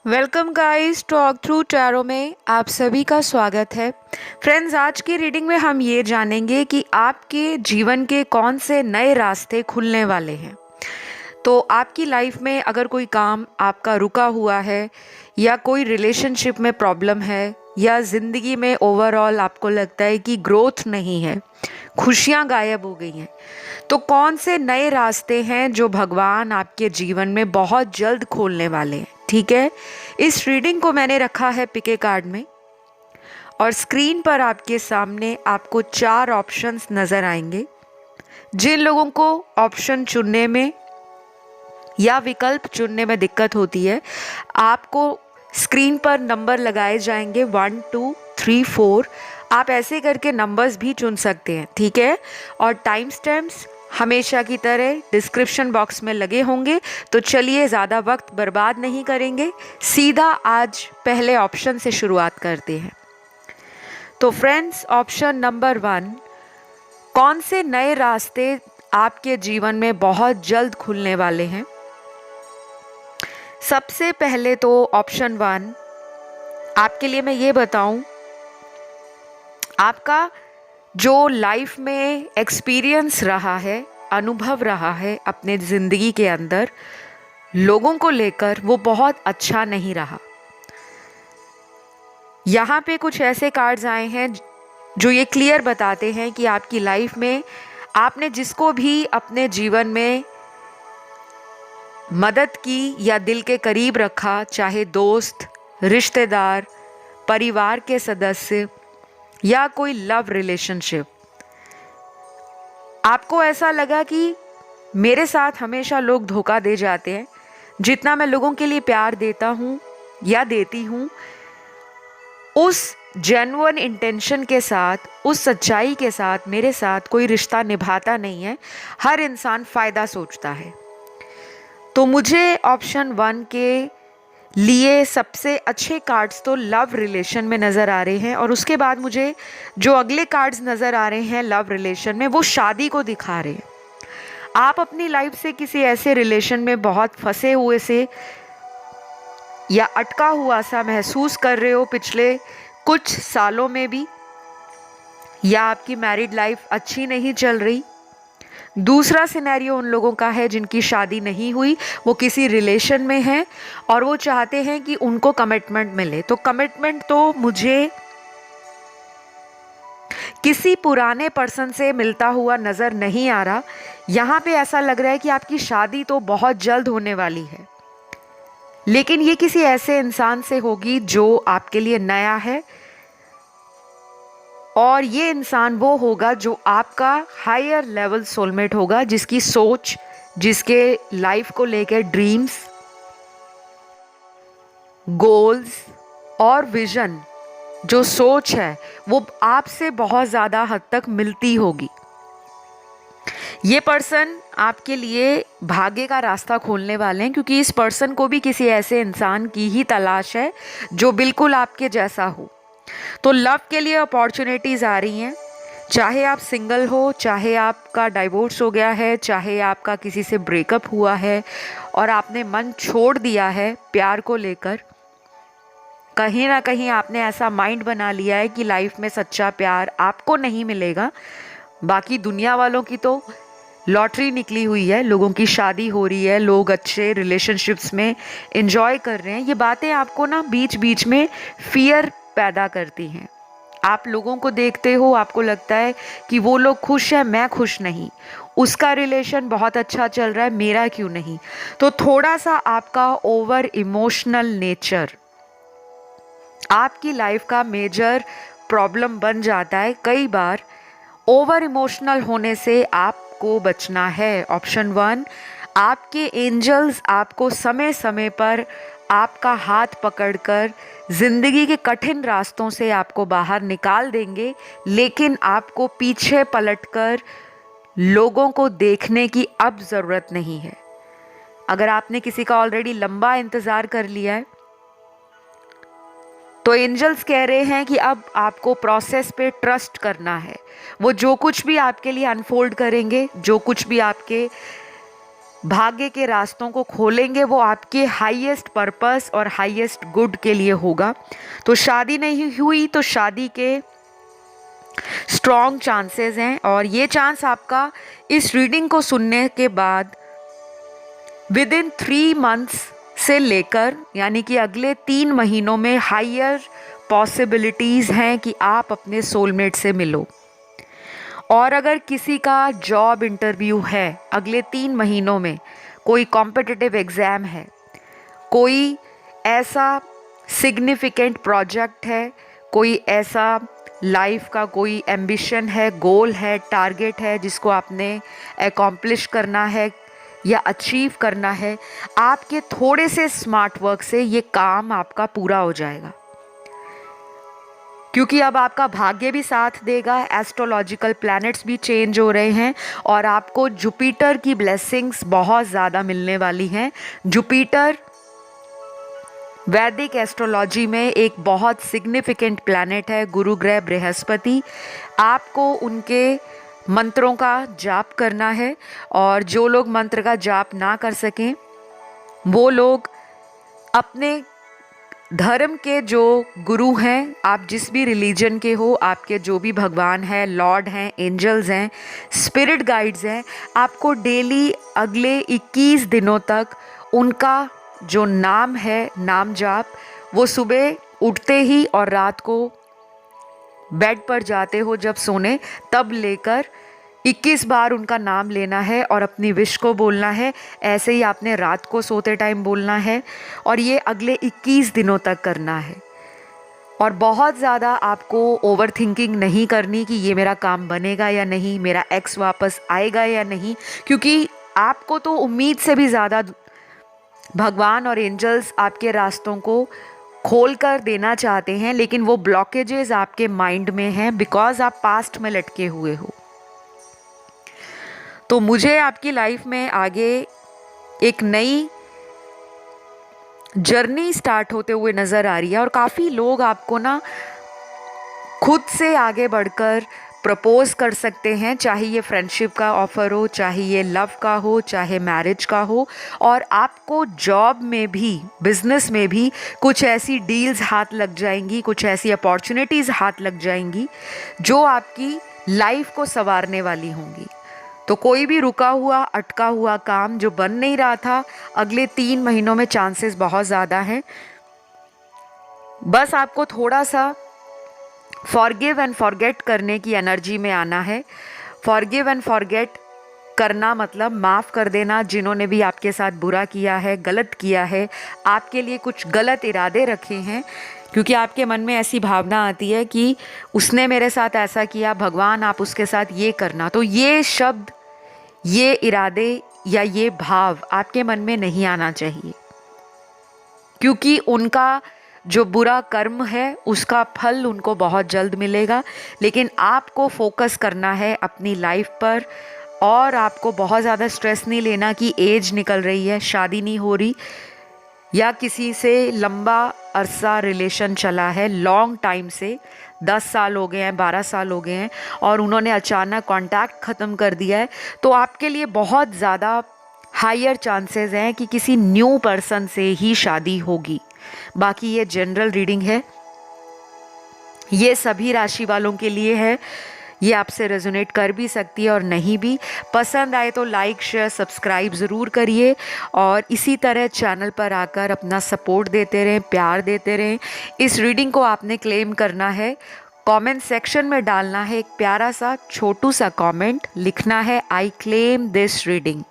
Welcome guys, talk through tarot में आप सभी का स्वागत है। फ्रेंड्स, आज की रीडिंग में हम ये जानेंगे कि आपके जीवन के कौन से नए रास्ते खुलने वाले हैं। तो आपकी लाइफ में अगर कोई काम आपका रुका हुआ है या कोई रिलेशनशिप में प्रॉब्लम है या ज़िंदगी में ओवरऑल आपको लगता है कि ग्रोथ नहीं है, खुशियाँ गायब हो गई हैं, तो कौन से नए रास्ते हैं जो भगवान आपके जीवन में बहुत जल्द खोलने वाले हैं। ठीक है, इस रीडिंग को मैंने रखा है पिके कार्ड में और स्क्रीन पर आपके सामने आपको 4 ऑप्शंस नज़र आएंगे। जिन लोगों को ऑप्शन चुनने में या विकल्प चुनने में दिक्कत होती है, आपको स्क्रीन पर नंबर लगाए जाएंगे 1 2 3 4। आप ऐसे करके नंबर्स भी चुन सकते हैं, ठीक है। और टाइम स्टैम्प्स हमेशा की तरह डिस्क्रिप्शन बॉक्स में लगे होंगे। तो चलिए ज़्यादा वक्त बर्बाद नहीं करेंगे, सीधा आज पहले ऑप्शन से शुरुआत करते हैं। तो फ्रेंड्स, ऑप्शन नंबर 1, कौन से नए रास्ते आपके जीवन में बहुत जल्द खुलने वाले हैं। सबसे पहले तो ऑप्शन 1, आपके लिए मैं ये बताऊं, आपका जो लाइफ में एक्सपीरियंस रहा है, अनुभव रहा है अपने ज़िंदगी के अंदर लोगों को लेकर, वो बहुत अच्छा नहीं रहा। यहाँ पे कुछ ऐसे कार्ड्स आए हैं जो ये क्लियर बताते हैं कि आपकी लाइफ में आपने जिसको भी अपने जीवन में मदद की या दिल के करीब रखा, चाहे दोस्त, रिश्तेदार, परिवार के सदस्य या कोई लव रिलेशनशिप, आपको ऐसा लगा कि मेरे साथ हमेशा लोग धोखा दे जाते हैं। जितना मैं लोगों के लिए प्यार देता हूँ या देती हूँ, उस जेन्युइन इंटेंशन के साथ, उस सच्चाई के साथ मेरे साथ कोई रिश्ता निभाता नहीं है। हर इंसान फ़ायदा सोचता है। तो मुझे ऑप्शन 1 के लिए सबसे अच्छे कार्ड्स तो लव रिलेशन में नज़र आ रहे हैं, और उसके बाद मुझे जो अगले कार्ड्स नज़र आ रहे हैं लव रिलेशन में, वो शादी को दिखा रहे हैं। आप अपनी लाइफ से किसी ऐसे रिलेशन में बहुत फंसे हुए से या अटका हुआ सा महसूस कर रहे हो पिछले कुछ सालों में भी, या आपकी मैरिड लाइफ अच्छी नहीं चल रही। दूसरा सिनेरियो उन लोगों का है जिनकी शादी नहीं हुई, वो किसी रिलेशन में हैं और वो चाहते हैं कि उनको कमिटमेंट मिले। तो कमिटमेंट तो मुझे किसी पुराने पर्सन से मिलता हुआ नज़र नहीं आ रहा। यहाँ पे ऐसा लग रहा है कि आपकी शादी तो बहुत जल्द होने वाली है, लेकिन ये किसी ऐसे इंसान से होगी जो आपके लिए नया है, और ये इंसान वो होगा जो आपका हायर लेवल सोलमेट होगा, जिसकी सोच, जिसके लाइफ को लेकर ड्रीम्स, गोल्स और विजन, जो सोच है वो आपसे बहुत ज़्यादा हद तक मिलती होगी। ये पर्सन आपके लिए भाग्य का रास्ता खोलने वाले हैं, क्योंकि इस पर्सन को भी किसी ऐसे इंसान की ही तलाश है जो बिल्कुल आपके जैसा हो। तो लव के लिए अपॉर्चुनिटीज़ आ रही हैं, चाहे आप सिंगल हो, चाहे आपका डाइवोर्स हो गया है, चाहे आपका किसी से ब्रेकअप हुआ है और आपने मन छोड़ दिया है प्यार को लेकर। कहीं ना कहीं आपने ऐसा माइंड बना लिया है कि लाइफ में सच्चा प्यार आपको नहीं मिलेगा। बाकी दुनिया वालों की तो लॉटरी निकली हुई है, लोगों की शादी हो रही है, लोग अच्छे रिलेशनशिप्स में एंजॉय कर रहे हैं। ये बातें आपको ना बीच बीच में फियर पैदा करती हैं। आप लोगों को देखते हो, आपको लगता है कि वो लोग खुश हैं, मैं खुश नहीं, उसका रिलेशन बहुत अच्छा चल रहा है, मेरा क्यों नहीं। तो थोड़ा सा आपका ओवर इमोशनल नेचर आपकी लाइफ का मेजर प्रॉब्लम बन जाता है। कई बार ओवर इमोशनल होने से आपको बचना है। ऑप्शन 1, आपके एंजल्स आपको समय समय पर आपका हाथ पकड़कर ज़िंदगी के कठिन रास्तों से आपको बाहर निकाल देंगे, लेकिन आपको पीछे पलटकर लोगों को देखने की अब ज़रूरत नहीं है। अगर आपने किसी का ऑलरेडी लंबा इंतज़ार कर लिया है, तो एंजल्स कह रहे हैं कि अब आपको प्रोसेस पे ट्रस्ट करना है। वो जो कुछ भी आपके लिए अनफोल्ड करेंगे, जो कुछ भी आपके भाग्य के रास्तों को खोलेंगे वो आपके हाईएस्ट पर्पस और हाईएस्ट गुड के लिए होगा। तो शादी नहीं हुई तो शादी के स्ट्रॉन्ग चांसेस हैं, और ये चांस आपका इस रीडिंग को सुनने के बाद विद इन 3 मंथ्स से लेकर यानी कि अगले 3 महीनों में हायर पॉसिबिलिटीज़ हैं कि आप अपने सोलमेट से मिलो। और अगर किसी का जॉब इंटरव्यू है अगले 3 महीनों में, कोई कॉम्पिटिटिव एग्ज़ाम है, कोई ऐसा सिग्निफिकेंट प्रोजेक्ट है, कोई ऐसा लाइफ का कोई एम्बिशन है, गोल है, टारगेट है जिसको आपने एकम्प्लिश करना है या अचीव करना है, आपके थोड़े से स्मार्ट वर्क से ये काम आपका पूरा हो जाएगा। क्योंकि अब आपका भाग्य भी साथ देगा, एस्ट्रोलॉजिकल प्लैनेट्स भी चेंज हो रहे हैं और आपको जुपिटर की ब्लेसिंग्स बहुत ज़्यादा मिलने वाली हैं। जुपिटर वैदिक एस्ट्रोलॉजी में एक बहुत सिग्निफिकेंट प्लैनेट है, गुरु ग्रह बृहस्पति। आपको उनके मंत्रों का जाप करना है, और जो लोग मंत्र का जाप ना कर सकें वो लोग अपने धर्म के जो गुरु हैं, आप जिस भी रिलीजन के हो, आपके जो भी भगवान हैं, लॉर्ड हैं, एंजल्स हैं, स्पिरिट गाइड्स हैं, आपको डेली अगले 21 दिनों तक उनका जो नाम है, नाम जाप, वो सुबह उठते ही और रात को बेड पर जाते हो जब सोने, तब लेकर 21 बार उनका नाम लेना है और अपनी विश को बोलना है। ऐसे ही आपने रात को सोते टाइम बोलना है और ये अगले 21 दिनों तक करना है। और बहुत ज़्यादा आपको ओवर थिंकिंग नहीं करनी कि ये मेरा काम बनेगा या नहीं, मेरा एक्स वापस आएगा या नहीं, क्योंकि आपको तो उम्मीद से भी ज़्यादा भगवान और एंजल्स आपके रास्तों को खोल कर देना चाहते हैं, लेकिन वो ब्लॉकेजेस आपके माइंड में हैं बिकॉज आप पास्ट में लटके हुए हो। तो मुझे आपकी लाइफ में आगे एक नई जर्नी स्टार्ट होते हुए नज़र आ रही है, और काफ़ी लोग आपको ना खुद से आगे बढ़कर प्रपोज कर सकते हैं, चाहे ये फ्रेंडशिप का ऑफ़र हो, चाहे ये लव का हो, चाहे मैरिज का हो। और आपको जॉब में भी, बिजनेस में भी कुछ ऐसी डील्स हाथ लग जाएंगी, कुछ ऐसी अपॉर्चुनिटीज़ हाथ लग जाएंगी जो आपकी लाइफ को संवारने वाली होंगी। तो कोई भी रुका हुआ, अटका हुआ काम जो बन नहीं रहा था, अगले 3 महीनों में चांसेस बहुत ज़्यादा हैं। बस आपको थोड़ा सा फॉरगिव एंड फॉरगेट करने की एनर्जी में आना है। फॉरगिव एंड फॉरगेट करना मतलब माफ़ कर देना जिन्होंने भी आपके साथ बुरा किया है, गलत किया है, आपके लिए कुछ गलत इरादे रखे हैं, क्योंकि आपके मन में ऐसी भावना आती है कि उसने मेरे साथ ऐसा किया, भगवान आप उसके साथ ये करना। तो ये शब्द, ये इरादे या ये भाव आपके मन में नहीं आना चाहिए, क्योंकि उनका जो बुरा कर्म है उसका फल उनको बहुत जल्द मिलेगा। लेकिन आपको फोकस करना है अपनी लाइफ पर, और आपको बहुत ज़्यादा स्ट्रेस नहीं लेना कि एज निकल रही है, शादी नहीं हो रही, या किसी से लंबा अरसा रिलेशन चला है, लॉन्ग टाइम से 10 साल हो गए हैं, 12 साल हो गए हैं, और उन्होंने अचानक कांटेक्ट ख़त्म कर दिया है, तो आपके लिए बहुत ज़्यादा हायर चांसेस हैं कि किसी न्यू पर्सन से ही शादी होगी। बाकी ये जनरल रीडिंग है, ये सभी राशि वालों के लिए है, ये आपसे रेजोनेट कर भी सकती है और नहीं भी। पसंद आए तो लाइक, शेयर, सब्सक्राइब ज़रूर करिए, और इसी तरह चैनल पर आकर अपना सपोर्ट देते रहें, प्यार देते रहें। इस रीडिंग को आपने क्लेम करना है, कमेंट सेक्शन में डालना है एक प्यारा सा छोटू सा कमेंट, लिखना है आई क्लेम दिस रीडिंग।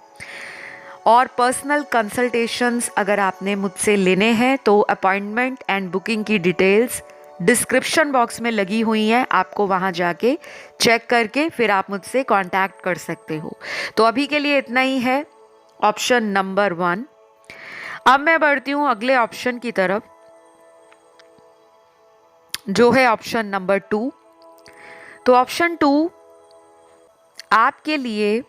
और पर्सनल कंसल्टेशंस अगर आपने मुझसे लेने हैं तो अपॉइंटमेंट एंड बुकिंग की डिटेल्स डिस्क्रिप्शन बॉक्स में लगी हुई हैं, आपको वहां जाके चेक करके फिर आप मुझसे कांटेक्ट कर सकते हो। तो अभी के लिए इतना ही है ऑप्शन नंबर 1। अब मैं बढ़ती हूँ अगले ऑप्शन की तरफ, जो है ऑप्शन नंबर 2। तो ऑप्शन 2 आपके लिए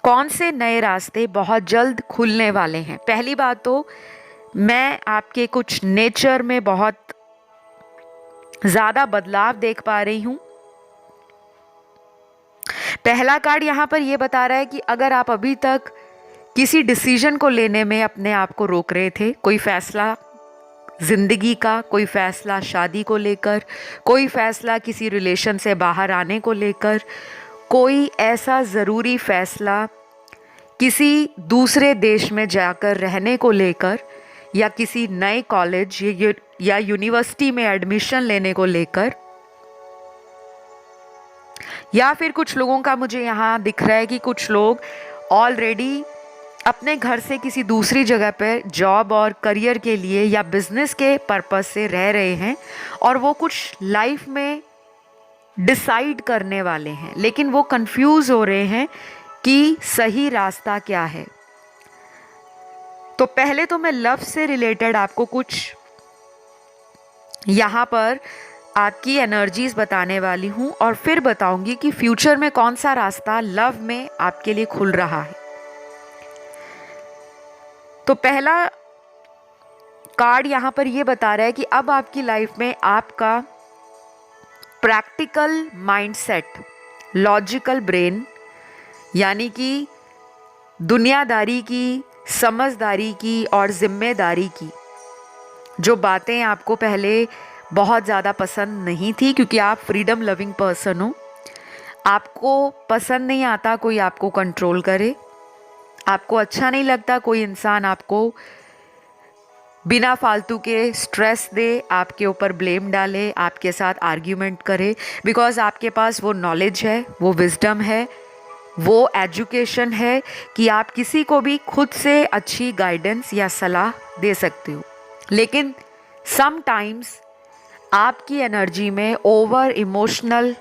कौन से नए रास्ते बहुत जल्द खुलने वाले हैं। पहली बात तो मैं आपके कुछ नेचर में बहुत ज़्यादा बदलाव देख पा रही हूँ। पहला कार्ड यहाँ पर ये बता रहा है कि अगर आप अभी तक किसी डिसीजन को लेने में अपने आप को रोक रहे थे। कोई फैसला ज़िंदगी का, कोई फैसला शादी को लेकर, कोई फैसला किसी रिलेशन से बाहर आने को लेकर, कोई ऐसा ज़रूरी फैसला किसी दूसरे देश में जाकर रहने को लेकर, या किसी नए कॉलेज या यूनिवर्सिटी में एडमिशन लेने को लेकर, या फिर कुछ लोगों का मुझे यहाँ दिख रहा है कि कुछ लोग ऑलरेडी अपने घर से किसी दूसरी जगह पर जॉब और करियर के लिए या बिजनेस के पर्पस से रह रहे हैं और वो कुछ लाइफ में डिसाइड करने वाले हैं, लेकिन वो कंफ्यूज हो रहे हैं कि सही रास्ता क्या है। तो पहले तो मैं लव से रिलेटेड आपको कुछ यहाँ पर आपकी एनर्जीज बताने वाली हूँ और फिर बताऊंगी कि फ्यूचर में कौन सा रास्ता लव में आपके लिए खुल रहा है। तो पहला कार्ड यहाँ पर ये बता रहा है कि अब आपकी लाइफ में आपका प्रैक्टिकल माइंडसेट, लॉजिकल ब्रेन, यानी कि दुनियादारी की, समझदारी की और जिम्मेदारी की जो बातें आपको पहले बहुत ज़्यादा पसंद नहीं थी, क्योंकि आप फ्रीडम लविंग पर्सन हो, आपको पसंद नहीं आता कोई आपको कंट्रोल करे, आपको अच्छा नहीं लगता कोई इंसान आपको बिना फालतू के स्ट्रेस दे, आपके ऊपर ब्लेम डाले, आपके साथ आर्ग्यूमेंट करे, बिकॉज आपके पास वो नॉलेज है, वो विजडम है, वो एजुकेशन है कि आप किसी को भी खुद से अच्छी गाइडेंस या सलाह दे सकते हो। लेकिन समटाइम्स आपकी एनर्जी में ओवर इमोशनल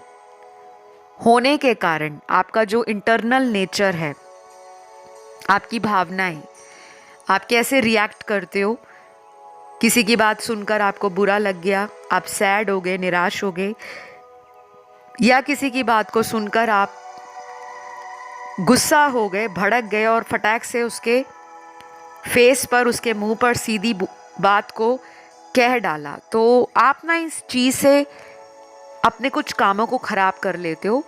होने के कारण आपका जो इंटरनल नेचर है, आपकी भावनाएं, आप कैसे रिएक्ट करते हो, किसी की बात सुनकर आपको बुरा लग गया, आप सैड हो गए, निराश हो गए, या किसी की बात को सुनकर आप गुस्सा हो गए, भड़क गए और फटाक से उसके फेस पर, उसके मुंह पर सीधी बात को कह डाला, तो आप ना इस चीज़ से अपने कुछ कामों को ख़राब कर लेते हो।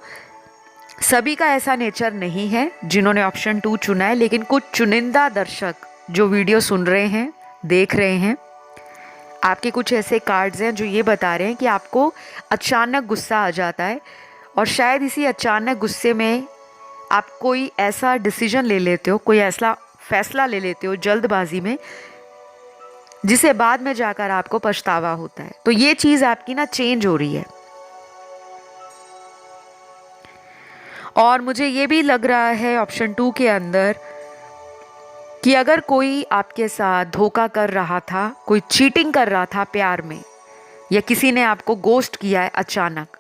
सभी का ऐसा नेचर नहीं है जिन्होंने ऑप्शन 2 चुना है, लेकिन कुछ चुनिंदा दर्शक जो वीडियो सुन रहे हैं, देख रहे हैं, आपके कुछ ऐसे कार्ड्स हैं जो ये बता रहे हैं कि आपको अचानक गुस्सा आ जाता है और शायद इसी अचानक गुस्से में आप कोई ऐसा डिसीजन ले लेते हो, कोई ऐसा फैसला ले लेते हो जल्दबाजी में, जिसे बाद में जाकर आपको पछतावा होता है। तो ये चीज़ आपकी ना चेंज हो रही है। और मुझे ये भी लग रहा है ऑप्शन 2 के अंदर कि अगर कोई आपके साथ धोखा कर रहा था, कोई चीटिंग कर रहा था प्यार में, या किसी ने आपको गोस्ट किया है अचानक,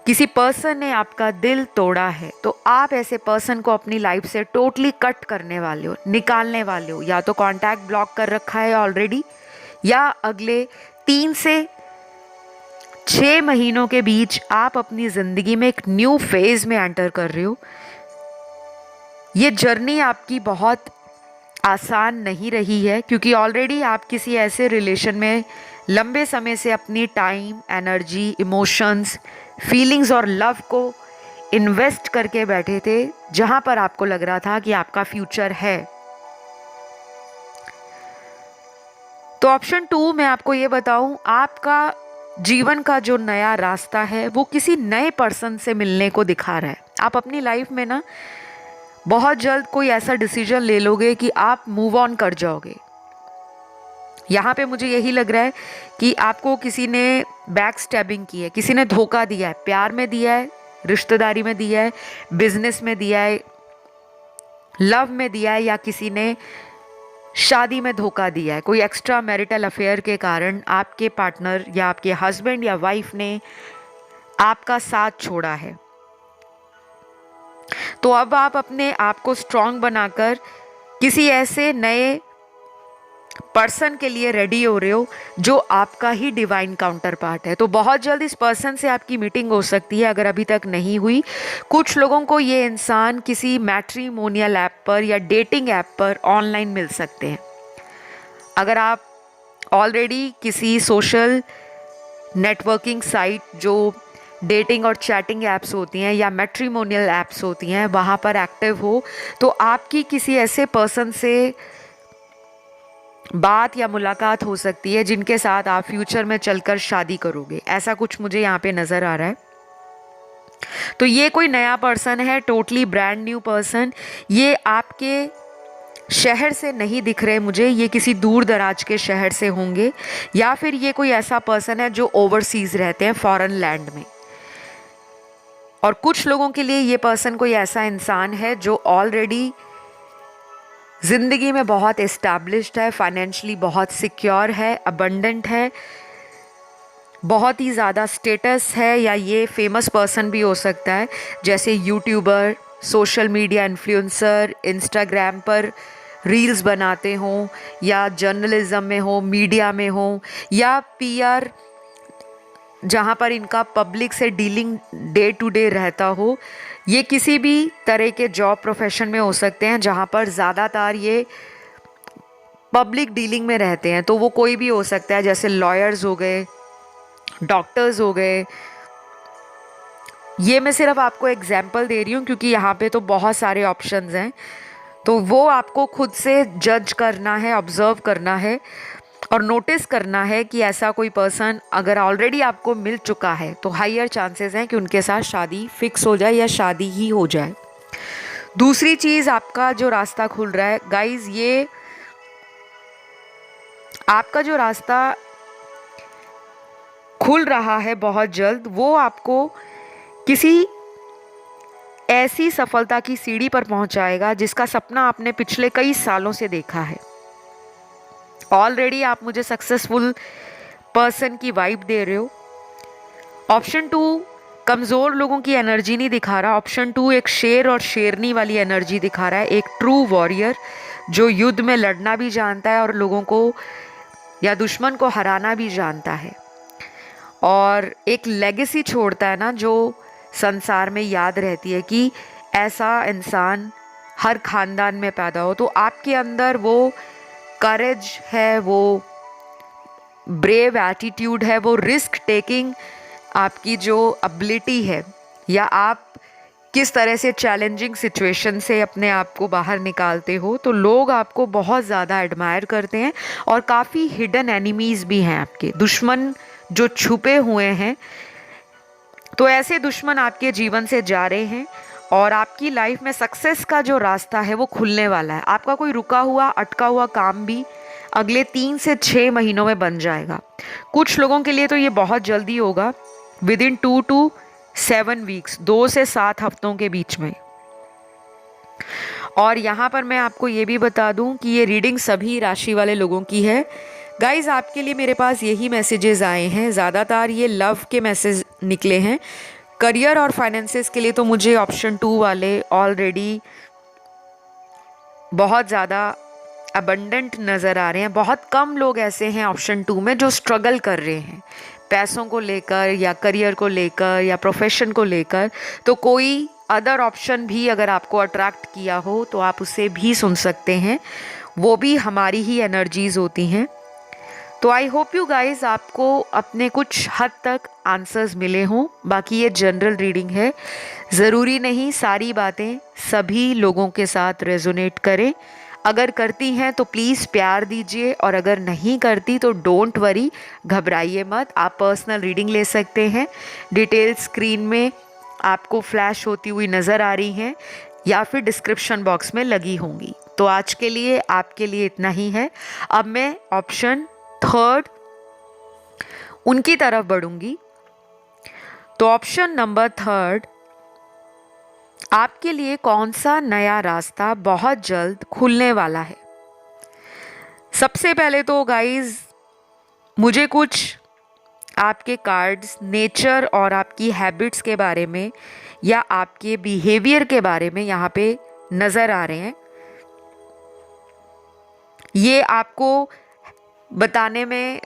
किसी पर्सन ने आपका दिल तोड़ा है, तो आप ऐसे पर्सन को अपनी लाइफ से टोटली कट करने वाले हो, निकालने वाले हो। या तो कांटेक्ट ब्लॉक कर रखा है ऑलरेडी, या अगले 3 से 6 महीनों के बीच आप अपनी ज़िंदगी में एक न्यू फेज में एंटर कर रहे हो। ये जर्नी आपकी बहुत आसान नहीं रही है, क्योंकि ऑलरेडी आप किसी ऐसे रिलेशन में लंबे समय से अपनी टाइम, एनर्जी, इमोशंस, फीलिंग्स और लव को इन्वेस्ट करके बैठे थे, जहां पर आपको लग रहा था कि आपका फ्यूचर है। तो ऑप्शन 2 मैं आपको ये बताऊं, आपका जीवन का जो नया रास्ता है वो किसी नए पर्सन से मिलने को दिखा रहा है। आप अपनी लाइफ में ना बहुत जल्द कोई ऐसा डिसीजन ले लोगे कि आप मूव ऑन कर जाओगे। यहाँ पे मुझे यही लग रहा है कि आपको किसी ने बैक स्टैबिंग की है, किसी ने धोखा दिया है, प्यार में दिया है, रिश्तेदारी में दिया है, बिजनेस में दिया है, लव में दिया है, या किसी ने शादी में धोखा दिया है। कोई एक्स्ट्रा मैरिटल अफेयर के कारण आपके पार्टनर या आपके हस्बैंड या वाइफ ने आपका साथ छोड़ा है। तो अब आप अपने आप को स्ट्रांग बनाकर किसी ऐसे नए पर्सन के लिए रेडी हो रहे हो जो आपका ही डिवाइन काउंटर पार्ट है। तो बहुत जल्द इस पर्सन से आपकी मीटिंग हो सकती है, अगर अभी तक नहीं हुई। कुछ लोगों को ये इंसान किसी मैट्रिमोनियल ऐप पर या डेटिंग ऐप पर ऑनलाइन मिल सकते हैं। अगर आप ऑलरेडी किसी सोशल नेटवर्किंग साइट जो डेटिंग और चैटिंग ऐप्स होती हैं या मैट्रिमोनियल ऐप्स होती हैं, वहाँ पर एक्टिव हो, तो आपकी किसी ऐसे पर्सन से बात या मुलाकात हो सकती है जिनके साथ आप फ्यूचर में चलकर शादी करोगे। ऐसा कुछ मुझे यहाँ पे नज़र आ रहा है। तो ये कोई नया पर्सन है, टोटली ब्रांड न्यू पर्सन। ये आपके शहर से नहीं दिख रहे मुझे, ये किसी दूर दराज के शहर से होंगे, या फिर ये कोई ऐसा पर्सन है जो ओवरसीज रहते हैं, फॉरेन लैंड में। और कुछ लोगों के लिए ये पर्सन कोई ऐसा इंसान है जो ऑलरेडी ज़िंदगी में बहुत इस्टेब्लिश्ड है, फाइनेंशियली बहुत सिक्योर है, अबंडेंट है, बहुत ही ज़्यादा स्टेटस है, या ये फेमस पर्सन भी हो सकता है, जैसे YouTuber, social media influencer, Instagram पर रील्स बनाते हों, या जर्नलिज्म में हो, मीडिया में हो, या पीआर जहाँ पर इनका पब्लिक से डीलिंग डे टू डे रहता हो। ये किसी भी तरह के जॉब प्रोफेशन में हो सकते हैं जहाँ पर ज़्यादातर ये पब्लिक डीलिंग में रहते हैं। तो वो कोई भी हो सकता है, जैसे लॉयर्स हो गए, डॉक्टर्स हो गए। ये मैं सिर्फ आपको एग्जाम्पल दे रही हूँ क्योंकि यहाँ पे तो बहुत सारे ऑप्शंस हैं, तो वो आपको खुद से जज करना है, ऑब्जर्व करना है और नोटिस करना है कि ऐसा कोई पर्सन अगर ऑलरेडी आपको मिल चुका है तो हायर चांसेस हैं कि उनके साथ शादी फिक्स हो जाए या शादी ही हो जाए। दूसरी चीज़, आपका जो रास्ता खुल रहा है गाइज, ये आपका जो रास्ता खुल रहा है बहुत जल्द, वो आपको किसी ऐसी सफलता की सीढ़ी पर पहुंचाएगा जिसका सपना आपने पिछले कई सालों से देखा है। ऑलरेडी आप मुझे सक्सेसफुल पर्सन की वाइब दे रहे हो। ऑप्शन 2 कमज़ोर लोगों की एनर्जी नहीं दिखा रहा। ऑप्शन 2 एक शेर और शेरनी वाली एनर्जी दिखा रहा है, एक ट्रू वॉरियर जो युद्ध में लड़ना भी जानता है और लोगों को या दुश्मन को हराना भी जानता है, और एक लेगेसी छोड़ता है ना जो संसार में याद रहती है कि ऐसा इंसान हर खानदान में पैदा हो। तो आपके अंदर वो करेज है, वो ब्रेव एटीट्यूड है, वो रिस्क टेकिंग आपकी जो एबिलिटी है, या आप किस तरह से चैलेंजिंग सिचुएशन से अपने आप को बाहर निकालते हो, तो लोग आपको बहुत ज़्यादा एडमायर करते हैं। और काफ़ी हिडन एनिमीज़ भी हैं आपके, दुश्मन जो छुपे हुए हैं। तो ऐसे दुश्मन आपके जीवन से जा रहे हैं और आपकी लाइफ में सक्सेस का जो रास्ता है वो खुलने वाला है। आपका कोई रुका हुआ अटका हुआ काम भी अगले 3 से 6 महीनों में बन जाएगा। कुछ लोगों के लिए तो ये बहुत जल्दी होगा, विदिन 2 to 7 वीक्स, 2 से 7 हफ्तों के बीच में। और यहाँ पर मैं आपको ये भी बता दूँ कि ये रीडिंग सभी राशि वाले लोगों की है। गाइज़, आपके लिए मेरे पास यही मैसेजेस आए हैं, ज़्यादातर ये लव के मैसेज निकले हैं। करियर और फाइनेंसेस के लिए तो मुझे ऑप्शन 2 वाले ऑलरेडी बहुत ज़्यादा अबंडेंट नज़र आ रहे हैं। बहुत कम लोग ऐसे हैं ऑप्शन 2 में जो स्ट्रगल कर रहे हैं पैसों को लेकर या करियर को लेकर या प्रोफेशन को लेकर। तो कोई अदर ऑप्शन भी अगर आपको अट्रैक्ट किया हो तो आप उसे भी सुन सकते हैं, वो भी हमारी ही एनर्जीज़ होती हैं। तो आई होप यू गाइज आपको अपने कुछ हद तक आंसर्स मिले हों। बाकी ये जनरल रीडिंग है, ज़रूरी नहीं सारी बातें सभी लोगों के साथ रेजोनेट करें। अगर करती हैं तो प्लीज़ प्यार दीजिए, और अगर नहीं करती तो डोंट वरी, घबराइए मत। आप पर्सनल रीडिंग ले सकते हैं। डिटेल्स स्क्रीन में आपको फ्लैश होती हुई नज़र आ रही हैं या फिर डिस्क्रिप्शन बॉक्स में लगी होंगी। तो आज के लिए आपके लिए इतना ही है। अब मैं ऑप्शन 3 उनकी तरफ बढ़ूंगी। तो ऑप्शन नंबर 3, आपके लिए कौन सा नया रास्ता बहुत जल्द खुलने वाला है। सबसे पहले तो गाइज मुझे कुछ आपके कार्ड्स नेचर और आपकी हैबिट्स के बारे में या आपके बिहेवियर के बारे में यहाँ पे नज़र आ रहे हैं। ये आपको बताने में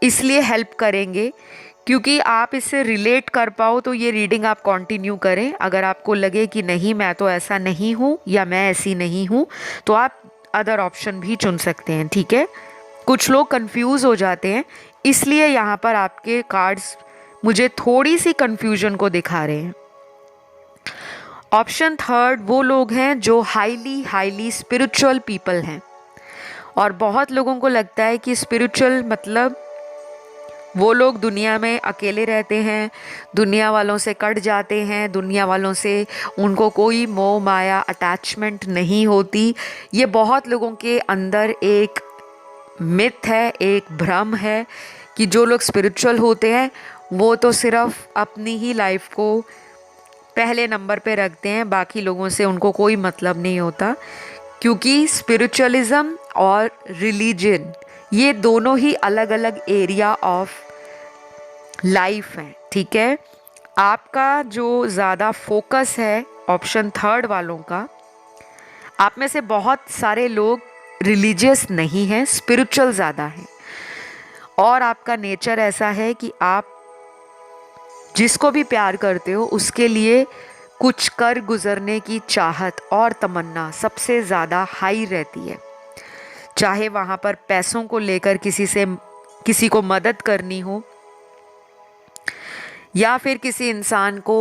इसलिए हेल्प करेंगे क्योंकि आप इससे रिलेट कर पाओ, तो ये रीडिंग आप कंटिन्यू करें। अगर आपको लगे कि नहीं मैं तो ऐसा नहीं हूँ या मैं ऐसी नहीं हूँ, तो आप अदर ऑप्शन भी चुन सकते हैं, ठीक है। कुछ लोग कंफ्यूज हो जाते हैं, इसलिए यहाँ पर आपके कार्ड्स मुझे थोड़ी सी कंफ्यूजन को दिखा रहे हैं। ऑप्शन थर्ड, वो लोग हैं जो हाईली स्पिरिचुअल पीपल हैं, और बहुत लोगों को लगता है कि स्पिरिचुअल मतलब वो लोग दुनिया में अकेले रहते हैं, दुनिया वालों से कट जाते हैं, दुनिया वालों से उनको कोई मोह माया अटैचमेंट नहीं होती। ये बहुत लोगों के अंदर एक मिथ है, एक भ्रम है कि जो लोग स्पिरिचुअल होते हैं वो तो सिर्फ अपनी ही लाइफ को पहले नंबर पे रखते हैं, बाकी लोगों से उनको कोई मतलब नहीं होता। क्योंकि स्पिरिचुअलिज्म और रिलीजन ये दोनों ही अलग अलग एरिया ऑफ लाइफ है, ठीक है। आपका जो ज़्यादा फोकस है ऑप्शन थर्ड वालों का, आप में से बहुत सारे लोग रिलीजियस नहीं हैं, स्पिरिचुअल ज़्यादा हैं, और आपका नेचर ऐसा है कि आप जिसको भी प्यार करते हो उसके लिए कुछ कर गुजरने की चाहत और तमन्ना सबसे ज़्यादा हाई रहती है। चाहे वहाँ पर पैसों को लेकर किसी को मदद करनी हो, या फिर किसी इंसान को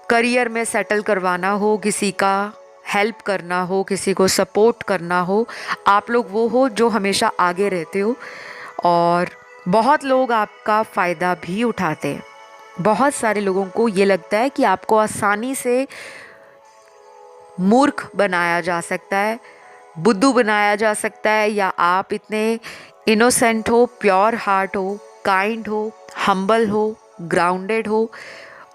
करियर में सेटल करवाना हो, किसी का हेल्प करना हो, किसी को सपोर्ट करना हो, आप लोग वो हो जो हमेशा आगे रहते हो। और बहुत लोग आपका फ़ायदा भी उठाते हैं। बहुत सारे लोगों को ये लगता है कि आपको आसानी से मूर्ख बनाया जा सकता है, बुद्धू बनाया जा सकता है, या आप इतने इनोसेंट हो, प्योर हार्ट हो, काइंड हो, हम्बल हो, ग्राउंडेड हो।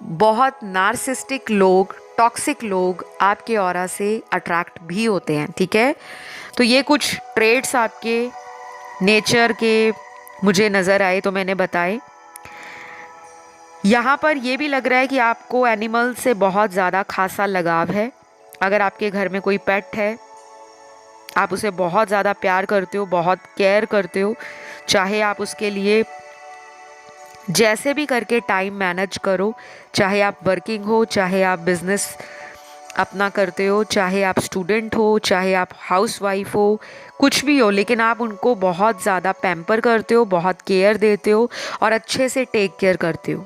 बहुत नार्सिस्टिक लोग, टॉक्सिक लोग आपके ऑरा से अट्रैक्ट भी होते हैं, ठीक है। तो ये कुछ ट्रेड्स आपके नेचर के मुझे नज़र आए तो मैंने बताए। यहाँ पर ये भी लग रहा है कि आपको एनिमल से बहुत ज़्यादा खासा लगाव है। अगर आपके घर में कोई पेट है, आप उसे बहुत ज़्यादा प्यार करते हो, बहुत केयर करते हो, चाहे आप उसके लिए जैसे भी करके टाइम मैनेज करो, चाहे आप वर्किंग हो, चाहे आप बिजनेस अपना करते हो, चाहे आप स्टूडेंट हो, चाहे आप हाउसवाइफ हो, कुछ भी हो, लेकिन आप उनको बहुत ज़्यादा पैम्पर करते हो, बहुत केयर देते हो और अच्छे से टेक केयर करते हो।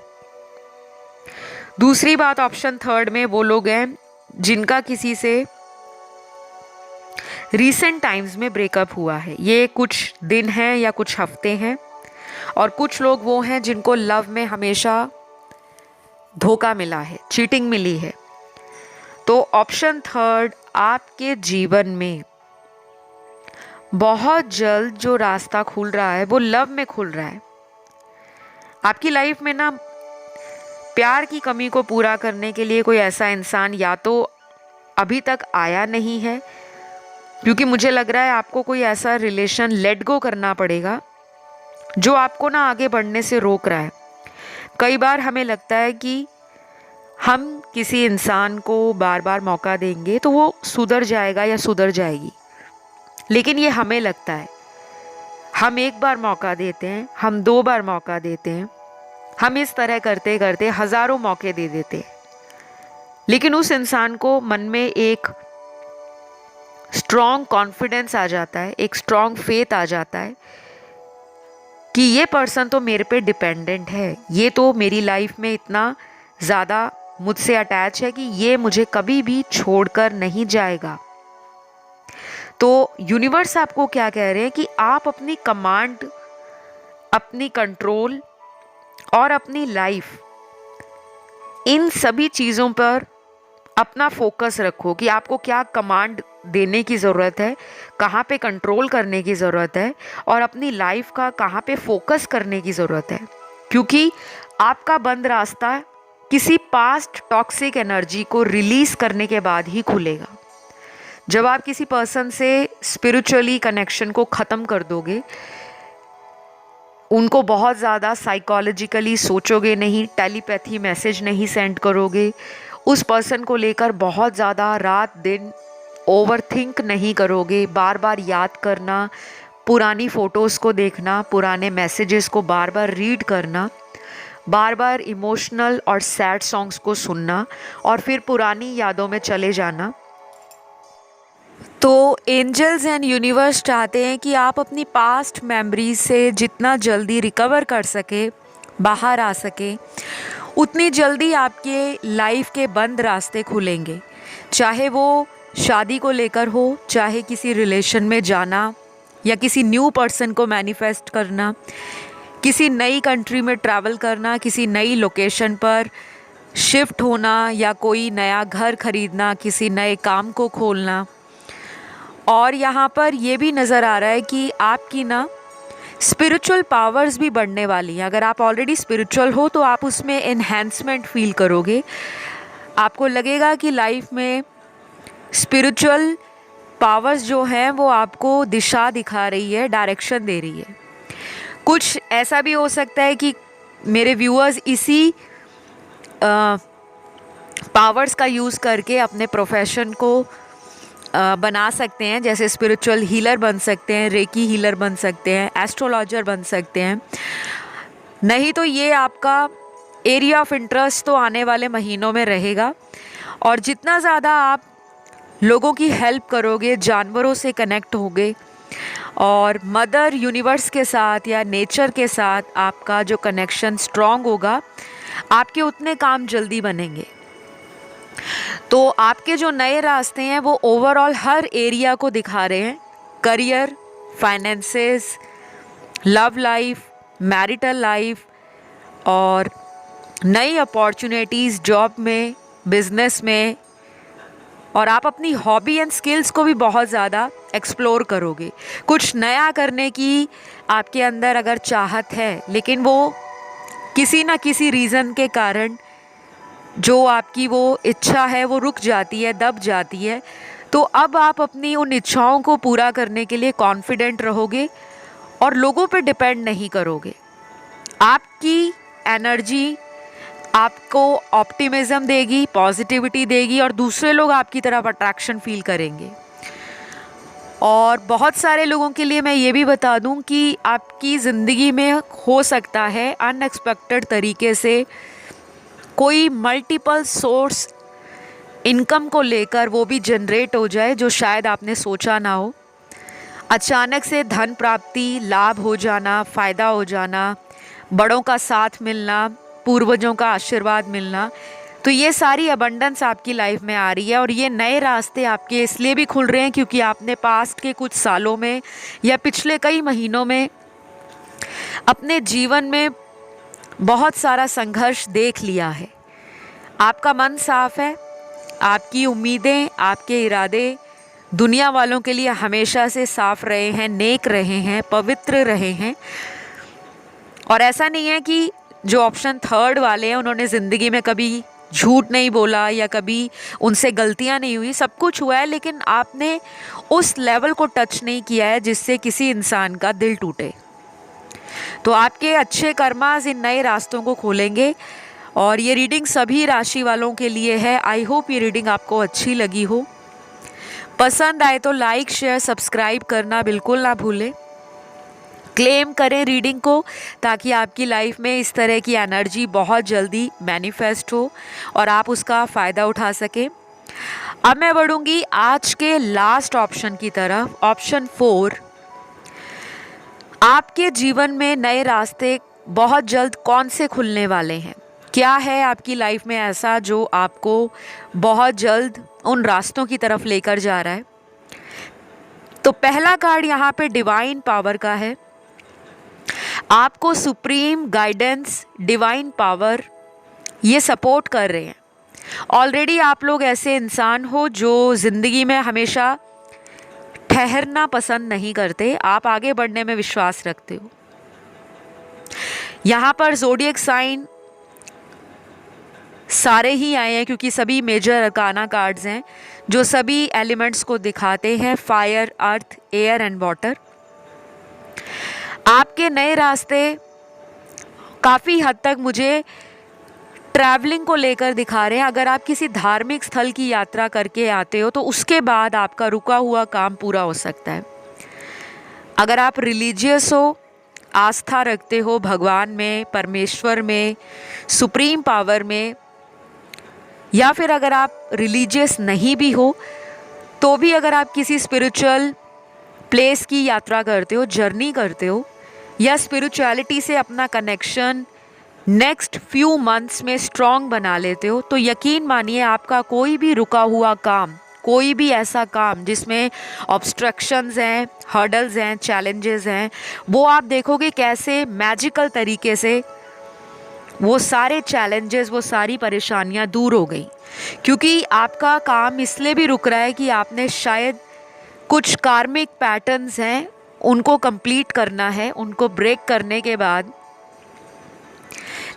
दूसरी बात, ऑप्शन थर्ड में वो लोग हैं जिनका किसी से रीसेंट टाइम्स में ब्रेकअप हुआ है। ये कुछ दिन हैं या कुछ हफ्ते हैं। और कुछ लोग वो हैं जिनको लव में हमेशा धोखा मिला है, चीटिंग मिली है। तो ऑप्शन थर्ड, आपके जीवन में बहुत जल्द जो रास्ता खुल रहा है वो लव में खुल रहा है। आपकी लाइफ में ना प्यार की कमी को पूरा करने के लिए कोई ऐसा इंसान या तो अभी तक आया नहीं है, क्योंकि मुझे लग रहा है आपको कोई ऐसा रिलेशन लेट गो करना पड़ेगा जो आपको ना आगे बढ़ने से रोक रहा है। कई बार हमें लगता है कि हम किसी इंसान को बार बार मौका देंगे तो वो सुधर जाएगा या सुधर जाएगी, लेकिन ये हमें लगता है। हम एक बार मौका देते हैं, हम 2 बार मौका देते हैं, हम इस तरह करते करते हज़ारों मौके दे देते हैं, लेकिन उस इंसान को मन में एक स्ट्रॉन्ग कॉन्फिडेंस आ जाता है, एक स्ट्रॉन्ग फेथ आ जाता है कि ये पर्सन तो मेरे पे डिपेंडेंट है, ये तो मेरी लाइफ में इतना ज़्यादा मुझसे अटैच है कि ये मुझे कभी भी छोड़कर नहीं जाएगा। तो यूनिवर्स आपको क्या कह रहे हैं कि आप अपनी कमांड, अपनी कंट्रोल और अपनी लाइफ, इन सभी चीज़ों पर अपना फोकस रखो कि आपको क्या कमांड देने की ज़रूरत है, कहाँ पे कंट्रोल करने की ज़रूरत है, और अपनी लाइफ का कहाँ पे फोकस करने की ज़रूरत है। क्योंकि आपका बंद रास्ता किसी पास्ट टॉक्सिक एनर्जी को रिलीज़ करने के बाद ही खुलेगा। जब आप किसी पर्सन से स्पिरिचुअली कनेक्शन को ख़त्म कर दोगे, उनको बहुत ज़्यादा साइकोलॉजिकली सोचोगे नहीं, टेलीपैथी मैसेज नहीं सेंड करोगे, उस पर्सन को लेकर बहुत ज़्यादा रात दिन ओवरथिंक नहीं करोगे, बार बार याद करना, पुरानी फ़ोटोज़ को देखना, पुराने मैसेजेस को बार बार रीड करना, बार बार इमोशनल और सैड सॉन्ग्स को सुनना और फिर पुरानी यादों में चले जाना। तो एंजल्स एंड यूनिवर्स चाहते हैं कि आप अपनी पास्ट मेमोरीज से जितना जल्दी रिकवर कर सके बाहर आ सकें, उतनी जल्दी आपके लाइफ के बंद रास्ते खुलेंगे। चाहे वो शादी को लेकर हो, चाहे किसी रिलेशन में जाना या किसी न्यू पर्सन को मैनिफेस्ट करना, किसी नई कंट्री में ट्रैवल करना, किसी नई लोकेशन पर शिफ्ट होना या कोई नया घर खरीदना, किसी नए काम को खोलना। और यहाँ पर ये भी नज़र आ रहा है कि आपकी ना स्पिरिचुअल पावर्स भी बढ़ने वाली हैं। अगर आप ऑलरेडी स्पिरिचुअल हो तो आप उसमें एनहेंसमेंट फील करोगे। आपको लगेगा कि लाइफ में स्पिरिचुअल पावर्स जो हैं वो आपको दिशा दिखा रही है, डायरेक्शन दे रही है। कुछ ऐसा भी हो सकता है कि मेरे व्यूअर्स इसी पावर्स का यूज़ करके अपने प्रोफेशन को बना सकते हैं। जैसे स्पिरिचुअल हीलर बन सकते हैं, रेकी हीलर बन सकते हैं, एस्ट्रोलॉजर बन सकते हैं। नहीं तो ये आपका एरिया ऑफ इंटरेस्ट तो आने वाले महीनों में रहेगा। और जितना ज़्यादा आप लोगों की हेल्प करोगे, जानवरों से कनेक्ट होगे और मदर यूनिवर्स के साथ या नेचर के साथ आपका जो कनेक्शन स्ट्रॉन्ग होगा, आपके उतने काम जल्दी बनेंगे। तो आपके जो नए रास्ते हैं वो ओवरऑल हर एरिया को दिखा रहे हैं। Career, finances, love life, marital life और नई अपॉर्चुनिटीज़ जॉब में, बिजनेस में। और आप अपनी हॉबी एंड स्किल्स को भी बहुत ज़्यादा एक्सप्लोर करोगे। कुछ नया करने की आपके अंदर अगर चाहत है, लेकिन वो किसी ना किसी रीज़न के कारण जो आपकी वो इच्छा है वो रुक जाती है, दब जाती है, तो अब आप अपनी उन इच्छाओं को पूरा करने के लिए कॉन्फिडेंट रहोगे और लोगों पर डिपेंड नहीं करोगे। आपकी एनर्जी आपको ऑप्टिमिज्म देगी, पॉजिटिविटी देगी और दूसरे लोग आपकी तरफ अट्रैक्शन फील करेंगे। और बहुत सारे लोगों के लिए मैं ये भी बता दूं कि आपकी ज़िंदगी में हो सकता है अनएक्सपेक्टेड तरीके से कोई मल्टीपल सोर्स इनकम को लेकर वो भी जनरेट हो जाए जो शायद आपने सोचा ना हो। अचानक से धन प्राप्ति, लाभ हो जाना, फ़ायदा हो जाना, बड़ों का साथ मिलना, पूर्वजों का आशीर्वाद मिलना। तो ये सारी अबंडेंस आपकी लाइफ में आ रही है। और ये नए रास्ते आपके इसलिए भी खुल रहे हैं क्योंकि आपने पास्ट के कुछ सालों में या पिछले कई महीनों में अपने जीवन में बहुत सारा संघर्ष देख लिया है। आपका मन साफ है, आपकी उम्मीदें, आपके इरादे दुनिया वालों के लिए हमेशा से साफ रहे हैं, नेक रहे हैं, पवित्र रहे हैं। और ऐसा नहीं है कि जो ऑप्शन थर्ड वाले हैं उन्होंने ज़िंदगी में कभी झूठ नहीं बोला या कभी उनसे गलतियां नहीं हुई। सब कुछ हुआ है, लेकिन आपने उस लेवल को टच नहीं किया है जिससे किसी इंसान का दिल टूटे। तो आपके अच्छे कर्मास इन नए रास्तों को खोलेंगे। और ये रीडिंग सभी राशि वालों के लिए है। आई होप ये रीडिंग आपको अच्छी लगी हो। पसंद आए तो लाइक, शेयर, सब्सक्राइब करना बिल्कुल ना भूलें। क्लेम करें रीडिंग को ताकि आपकी लाइफ में इस तरह की एनर्जी बहुत जल्दी मैनिफेस्ट हो और आप उसका फ़ायदा उठा सकें। अब मैं बढ़ूँगी आज के लास्ट ऑप्शन की तरफ, ऑप्शन 4। आपके जीवन में नए रास्ते बहुत जल्द कौन से खुलने वाले हैं? क्या है आपकी लाइफ में ऐसा जो आपको बहुत जल्द उन रास्तों की तरफ लेकर जा रहा है? तो पहला कार्ड यहाँ पे डिवाइन पावर का है। आपको सुप्रीम गाइडेंस, डिवाइन पावर ये सपोर्ट कर रहे हैं। ऑलरेडी आप लोग ऐसे इंसान हो जो ज़िंदगी में हमेशा ठहरना पसंद नहीं करते, आप आगे बढ़ने में विश्वास रखते हो। यहाँ पर ज़ोडिएक साइन सारे ही आए हैं क्योंकि सभी मेजर अरकाना कार्ड्स हैं जो सभी एलिमेंट्स को दिखाते हैं, fire, earth, air and water. आपके नए रास्ते काफ़ी हद तक मुझे ट्रैवलिंग को लेकर दिखा रहे हैं। अगर आप किसी धार्मिक स्थल की यात्रा करके आते हो तो उसके बाद आपका रुका हुआ काम पूरा हो सकता है। अगर आप रिलीजियस हो, आस्था रखते हो भगवान में, परमेश्वर में, सुप्रीम पावर में, या फिर अगर आप रिलीजियस नहीं भी हो तो भी अगर आप किसी स्पिरिचुअल प्लेस की यात्रा करते हो, जर्नी करते हो, या स्पिरिचुअलिटी से अपना कनेक्शन नेक्स्ट फ्यू मंथ्स में स्ट्रॉन्ग बना लेते हो, तो यकीन मानिए आपका कोई भी रुका हुआ काम, कोई भी ऐसा काम जिसमें ऑब्स्ट्रक्शंस हैं, हर्डल्स हैं, चैलेंजेस हैं, वो आप देखोगे कैसे मैजिकल तरीके से वो सारे चैलेंजेस, वो सारी परेशानियां दूर हो गई। क्योंकि आपका काम इसलिए भी रुक रहा है कि आपने शायद कुछ कार्मिक पैटर्न्स हैं उनको कंप्लीट करना है, उनको ब्रेक करने के बाद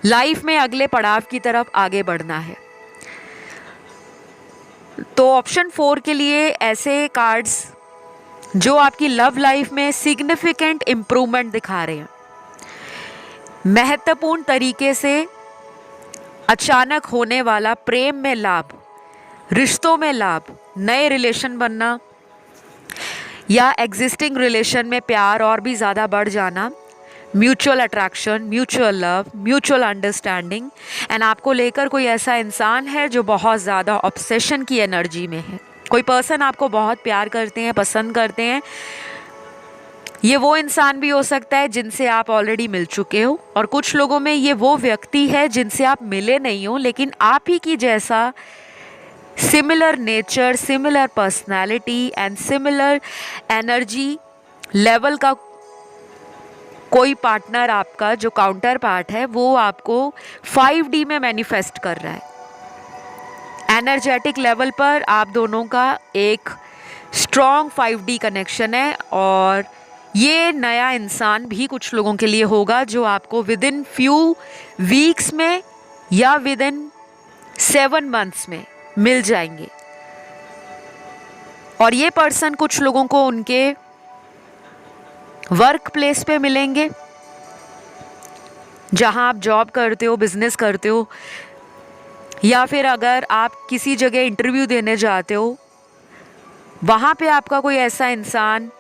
लाइफ में अगले पड़ाव की तरफ आगे बढ़ना है। तो ऑप्शन 4 के लिए ऐसे कार्ड्स जो आपकी लव लाइफ में सिग्निफिकेंट इम्प्रूवमेंट दिखा रहे हैं, महत्वपूर्ण तरीके से अचानक होने वाला प्रेम में लाभ, रिश्तों में लाभ, नए रिलेशन बनना या एग्जिस्टिंग रिलेशन में प्यार और भी ज़्यादा बढ़ जाना, mutual attraction, mutual love, mutual understanding, and आपको लेकर कोई ऐसा इंसान है जो बहुत ज़्यादा ऑब्सेशन की एनर्जी में है। कोई पर्सन आपको बहुत प्यार करते हैं, पसंद करते हैं। ये वो इंसान भी हो सकता है जिनसे आप ऑलरेडी मिल चुके हो, और कुछ लोगों में ये वो व्यक्ति है जिनसे आप मिले नहीं हो लेकिन आप ही की जैसा similar nature, similar personality and similar energy level का कोई पार्टनर आपका जो काउंटर पार्ट है वो आपको 5D में मैनिफेस्ट कर रहा है। एनर्जेटिक लेवल पर आप दोनों का एक स्ट्रॉन्ग 5D कनेक्शन है, और ये नया इंसान भी कुछ लोगों के लिए होगा जो आपको विद इन फ्यू वीक्स में या विद इन 7 मंथ्स में मिल जाएंगे। और ये पर्सन कुछ लोगों को उनके वर्क प्लेस पे मिलेंगे, जहां आप जॉब करते हो, बिजनेस करते हो, या फिर अगर आप किसी जगह इंटरव्यू देने जाते हो, वहाँ पे आपका कोई ऐसा इंसान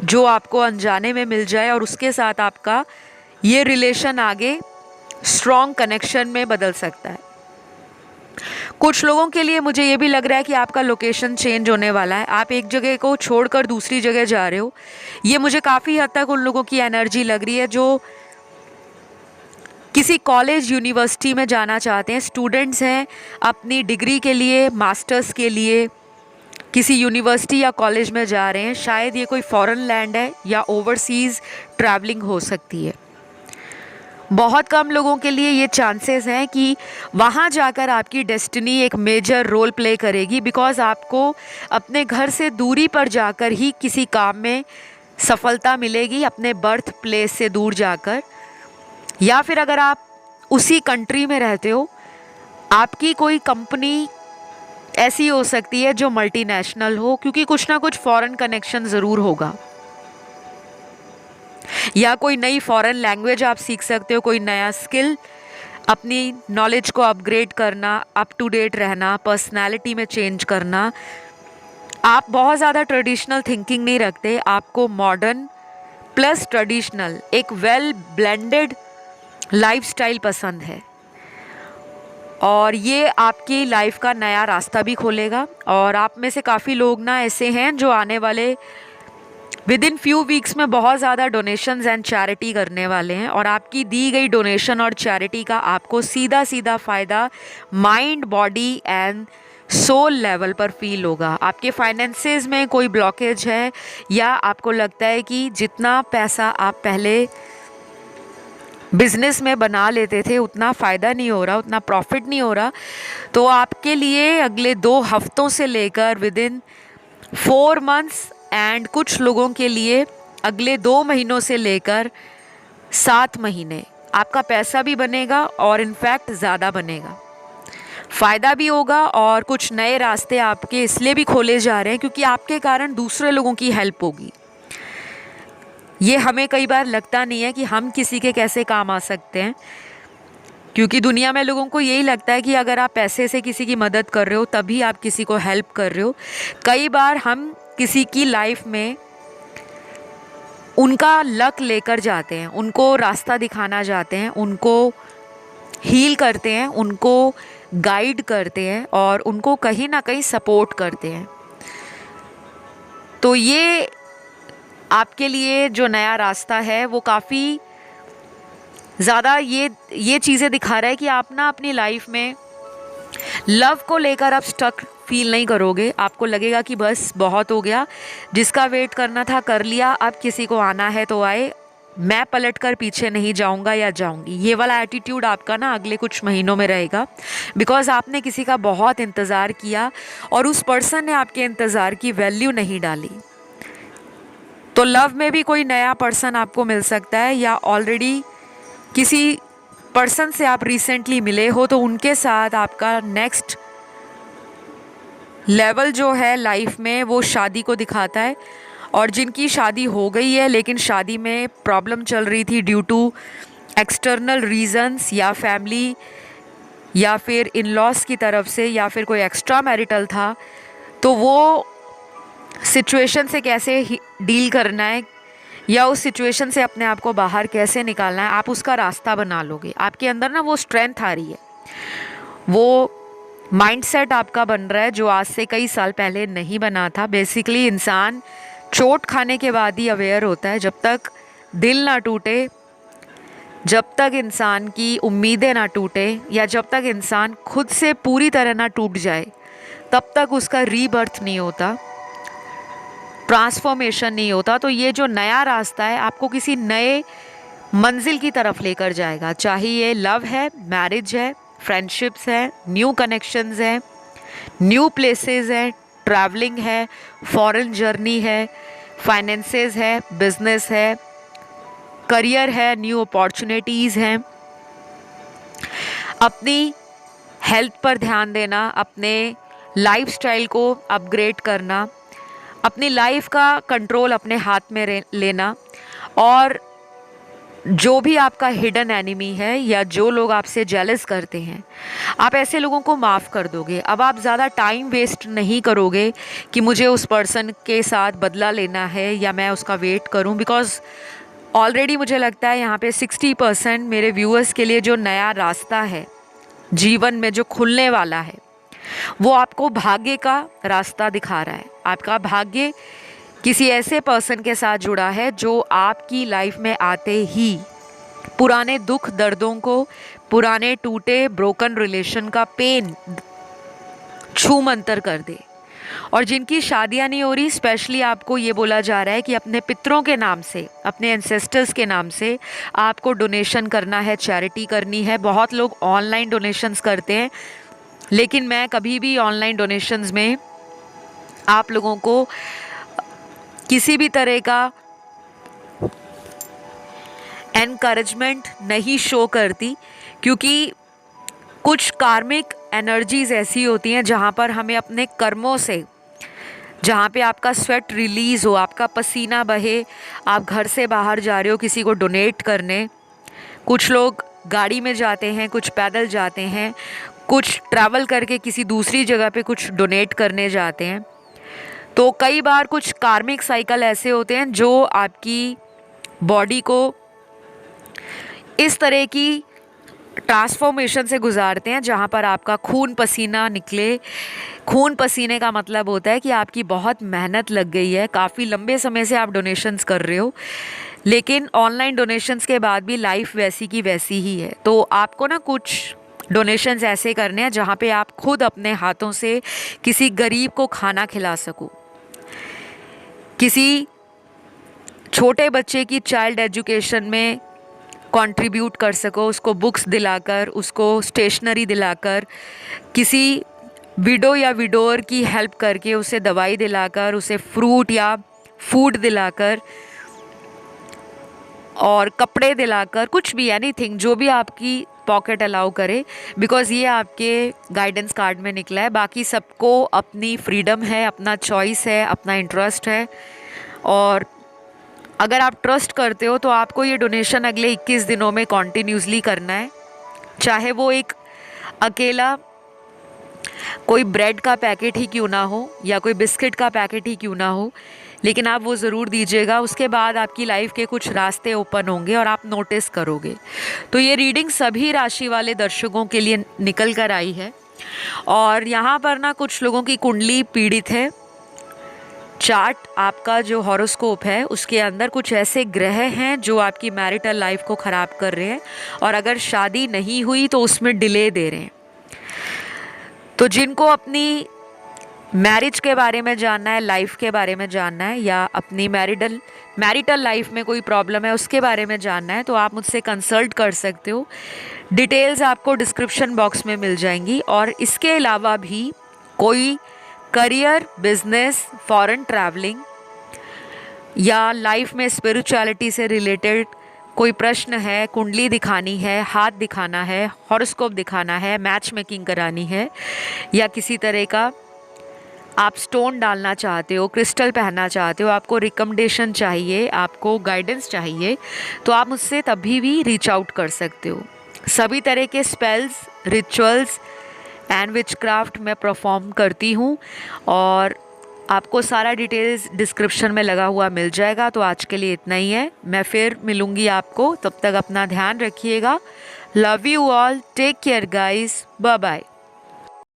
जो आपको अनजाने में मिल जाए और उसके साथ आपका ये रिलेशन आगे स्ट्रॉन्ग कनेक्शन में बदल सकता है। कुछ लोगों के लिए मुझे ये भी लग रहा है कि आपका लोकेशन चेंज होने वाला है, आप एक जगह को छोड़कर दूसरी जगह जा रहे हो। ये मुझे काफ़ी हद तक उन लोगों की एनर्जी लग रही है जो किसी कॉलेज, यूनिवर्सिटी में जाना चाहते हैं, स्टूडेंट्स हैं, अपनी डिग्री के लिए, मास्टर्स के लिए किसी यूनिवर्सिटी या कॉलेज में जा रहे हैं। शायद ये कोई फॉरेन लैंड है या ओवरसीज़ ट्रैवलिंग हो सकती है। बहुत कम लोगों के लिए ये चांसेस हैं कि वहाँ जाकर आपकी डेस्टिनी एक मेजर रोल प्ले करेगी, बिकॉज़ आपको अपने घर से दूरी पर जाकर ही किसी काम में सफलता मिलेगी, अपने बर्थ प्लेस से दूर जाकर। या फिर अगर आप उसी कंट्री में रहते हो, आपकी कोई कंपनी ऐसी हो सकती है जो मल्टीनेशनल हो, क्योंकि कुछ ना कुछ फॉरेन कनेक्शन ज़रूर होगा। या कोई नई फॉरेन लैंग्वेज आप सीख सकते हो, कोई नया स्किल, अपनी नॉलेज को अपग्रेड करना, अप टू डेट रहना, पर्सनालिटी में चेंज करना। आप बहुत ज़्यादा ट्रेडिशनल थिंकिंग नहीं रखते, आपको मॉडर्न प्लस ट्रेडिशनल एक वेल ब्लेंडेड लाइफस्टाइल पसंद है, और ये आपकी लाइफ का नया रास्ता भी खोलेगा। और आप में से काफ़ी लोग ना ऐसे हैं जो आने वाले विद इन फ्यू वीक्स में बहुत ज़्यादा डोनेशंस एंड चैरिटी करने वाले हैं, और आपकी दी गई डोनेशन और चैरिटी का आपको सीधा सीधा फ़ायदा mind, body and soul level पर फील होगा। आपके फाइनेंसेस में कोई ब्लॉकेज है, या आपको लगता है कि जितना पैसा आप पहले बिजनेस में बना लेते थे उतना फ़ायदा नहीं हो रहा, उतना प्रॉफिट नहीं हो रहा, तो आपके लिए अगले 2 हफ्तों से लेकर विद इन 4 मंथ्स एंड कुछ लोगों के लिए अगले 2 महीनों से लेकर 7 महीने आपका पैसा भी बनेगा, और इनफैक्ट ज़्यादा बनेगा, फ़ायदा भी होगा। और कुछ नए रास्ते आपके इसलिए भी खोले जा रहे हैं क्योंकि आपके कारण दूसरे लोगों की हेल्प होगी। ये हमें कई बार लगता नहीं है कि हम किसी के कैसे काम आ सकते हैं, क्योंकि दुनिया में लोगों को यही लगता है कि अगर आप पैसे से किसी की मदद कर रहे हो तभी आप किसी को हेल्प कर रहे हो। कई बार हम किसी की लाइफ में उनका लक लेकर जाते हैं, उनको रास्ता दिखाना चाहते हैं, उनको हील करते हैं, उनको गाइड करते हैं, और उनको कहीं ना कहीं सपोर्ट करते हैं। तो ये आपके लिए जो नया रास्ता है वो काफ़ी ज़्यादा ये चीज़ें दिखा रहा है कि आप ना अपनी लाइफ में लव को लेकर आप स्टक फील नहीं करोगे। आपको लगेगा कि बस बहुत हो गया, जिसका वेट करना था कर लिया, अब किसी को आना है तो आए, मैं पलट कर पीछे नहीं जाऊंगा या जाऊंगी। ये वाला एटीट्यूड आपका ना अगले कुछ महीनों में रहेगा, बिकॉज आपने किसी का बहुत इंतज़ार किया और उस पर्सन ने आपके इंतज़ार की वैल्यू नहीं डाली। तो लव में भी कोई नया पर्सन आपको मिल सकता है, या ऑलरेडी किसी पर्सन से आप रिसेंटली मिले हो तो उनके साथ आपका नेक्स्ट लेवल जो है लाइफ में वो शादी को दिखाता है। और जिनकी शादी हो गई है लेकिन शादी में प्रॉब्लम चल रही थी ड्यू टू एक्सटर्नल रीजंस, या फैमिली या फिर इन लॉस की तरफ से, या फिर कोई एक्स्ट्रा मैरिटल था, तो वो सिचुएशन से कैसे डील करना है या उस सिचुएशन से अपने आप को बाहर कैसे निकालना है, आप उसका रास्ता बना लोगे। आपके अंदर ना वो स्ट्रेंथ आ रही है, वो माइंडसेट आपका बन रहा है जो आज से कई साल पहले नहीं बना था। बेसिकली इंसान चोट खाने के बाद ही अवेयर होता है। जब तक दिल ना टूटे, जब तक इंसान की उम्मीदें ना टूटे, या जब तक इंसान खुद से पूरी तरह ना टूट जाए, तब तक उसका रीबर्थ नहीं होता, ट्रांसफॉर्मेशन नहीं होता। तो ये जो नया रास्ता है आपको किसी नए मंजिल की तरफ लेकर जाएगा, चाहे ये लव है, मैरिज है, फ्रेंडशिप्स है, न्यू कनेक्शंस है, न्यू प्लेसेस है, ट्रैवलिंग है, फॉरेन जर्नी है, फाइनेंसेस है, बिजनेस है, करियर है, न्यू अपॉर्चुनिटीज़ हैं। अपनी हेल्थ पर ध्यान देना, अपने लाइफस्टाइल को अपग्रेड करना, अपनी लाइफ का कंट्रोल अपने हाथ में लेना, और जो भी आपका हिडन एनिमी है या जो लोग आपसे जेलस करते हैं, आप ऐसे लोगों को माफ़ कर दोगे। अब आप ज़्यादा टाइम वेस्ट नहीं करोगे कि मुझे उस पर्सन के साथ बदला लेना है या मैं उसका वेट करूं, बिकॉज़ ऑलरेडी मुझे लगता है यहाँ पे 60% मेरे व्यूअर्स के लिए जो नया रास्ता है जीवन में जो खुलने वाला है वो आपको भाग्य का रास्ता दिखा रहा है। आपका भाग्य किसी ऐसे पर्सन के साथ जुड़ा है जो आपकी लाइफ में आते ही पुराने दुख दर्दों को, पुराने टूटे ब्रोकन रिलेशन का पेन छू मंतर कर दे। और जिनकी शादियां नहीं हो रही, स्पेशली आपको ये बोला जा रहा है कि अपने पितरों के नाम से, अपने एंसेस्टर्स के नाम से आपको डोनेशन करना है, चैरिटी करनी है। बहुत लोग ऑनलाइन डोनेशंस करते हैं, लेकिन मैं कभी भी ऑनलाइन डोनेशंस में आप लोगों को किसी भी तरह का एनकरेजमेंट नहीं शो करती, क्योंकि कुछ कार्मिक एनर्जीज ऐसी होती हैं जहाँ पर हमें अपने कर्मों से, जहाँ पे आपका स्वेट रिलीज़ हो, आपका पसीना बहे, आप घर से बाहर जा रहे हो किसी को डोनेट करने। कुछ लोग गाड़ी में जाते हैं, कुछ पैदल जाते हैं, कुछ ट्रैवल करके किसी दूसरी जगह पे कुछ डोनेट करने जाते हैं। तो कई बार कुछ कार्मिक साइकिल ऐसे होते हैं जो आपकी बॉडी को इस तरह की ट्रांसफॉर्मेशन से गुजारते हैं जहाँ पर आपका खून पसीना निकले। खून पसीने का मतलब होता है कि आपकी बहुत मेहनत लग गई है, काफ़ी लंबे समय से आप डोनेशंस कर रहे हो, लेकिन ऑनलाइन डोनेशंस के बाद भी लाइफ वैसी की वैसी ही है। तो आपको ना कुछ डोनेशंस ऐसे करने हैं जहाँ पे आप खुद अपने हाथों से किसी गरीब को खाना खिला सको, किसी छोटे बच्चे की चाइल्ड एजुकेशन में कंट्रीब्यूट कर सको, उसको बुक्स दिलाकर, उसको स्टेशनरी दिलाकर, किसी विडो या विडोर की हेल्प करके उसे दवाई दिलाकर, उसे फ्रूट या फूड दिलाकर और कपड़े दिलाकर, कुछ भी, एनीथिंग जो भी आपकी पॉकेट अलाउ करे, बिकॉज़ ये आपके गाइडेंस कार्ड में निकला है। बाकी सबको अपनी फ्रीडम है, अपना चॉइस है, अपना इंटरेस्ट है। और अगर आप ट्रस्ट करते हो तो आपको ये डोनेशन अगले 21 दिनों में कॉन्टिन्यूसली करना है, चाहे वो एक अकेला कोई ब्रेड का पैकेट ही क्यों ना हो या कोई बिस्किट का पैकेट ही क्यों ना हो, लेकिन आप वो ज़रूर दीजिएगा। उसके बाद आपकी लाइफ के कुछ रास्ते ओपन होंगे और आप नोटिस करोगे। तो ये रीडिंग सभी राशि वाले दर्शकों के लिए निकल कर आई है। और यहाँ पर ना कुछ लोगों की कुंडली पीड़ित है, चार्ट, आपका जो हॉरोस्कोप है उसके अंदर कुछ ऐसे ग्रह हैं जो आपकी मैरिटल लाइफ को ख़राब कर रहे हैं, और अगर शादी नहीं हुई तो उसमें डिले दे रहे हैं। तो जिनको अपनी मैरिज के बारे में जानना है, लाइफ के बारे में जानना है, या अपनी मैरिटल लाइफ में कोई प्रॉब्लम है उसके बारे में जानना है, तो आप मुझसे कंसल्ट कर सकते हो। डिटेल्स आपको डिस्क्रिप्शन बॉक्स में मिल जाएंगी। और इसके अलावा भी कोई करियर, बिजनेस, फॉरेन ट्रैवलिंग या लाइफ में स्पिरिचुअलिटी से रिलेटेड कोई प्रश्न है, कुंडली दिखानी है, हाथ दिखाना है, हॉरोस्कोप दिखाना है, मैच मेकिंग करानी है, या किसी तरह का आप स्टोन डालना चाहते हो, क्रिस्टल पहनना चाहते हो, आपको रिकमेंडेशन चाहिए, आपको गाइडेंस चाहिए, तो आप मुझसे तभी भी रीच आउट कर सकते हो। सभी तरह के स्पेल्स, रिचुअल्स एंड विचक्राफ्ट मैं परफॉर्म करती हूँ, और आपको सारा डिटेल्स डिस्क्रिप्शन में लगा हुआ मिल जाएगा। तो आज के लिए इतना ही है, मैं फिर मिलूँगी आपको, तब तक अपना ध्यान रखिएगा। Love you all, take care guys, bye bye.